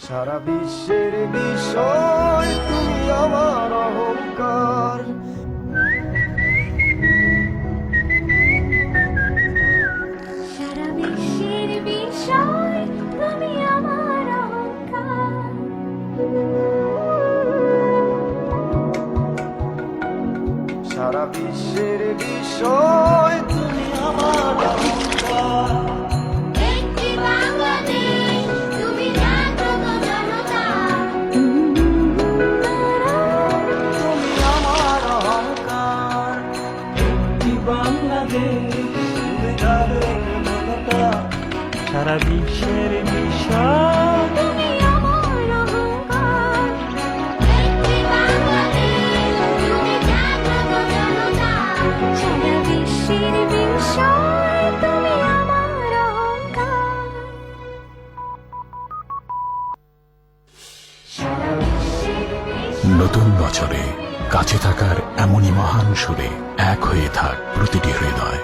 সারা বিশ্বের বিষয় তুমি আমার অহংকার। সারা বিশ্বের বিষয় তুমি আমার অহংকার। সারা বিশ্বের বিষয় তুমি আমার অহংকার। একটি বাংলাদেশ তুমি জাগ্রত জনতা। তুমি আমার অহংকার। একটি বাংলাদেশ তুমি জাগ্রত জনতা। সারা বিশ্বের বিষয় তুমি আমার অহংকার। একটি বাংলাদেশ তুমি জাগ্রত জনতা। সারা বিশ্বের বিষয় তুমি আমার অহংকার। সারা বিশ্বের বিষয় নতুন বছরে কাছে থাকার এমনই মহান সুরে এক হয়ে থাক প্রতিটি হৃদয়।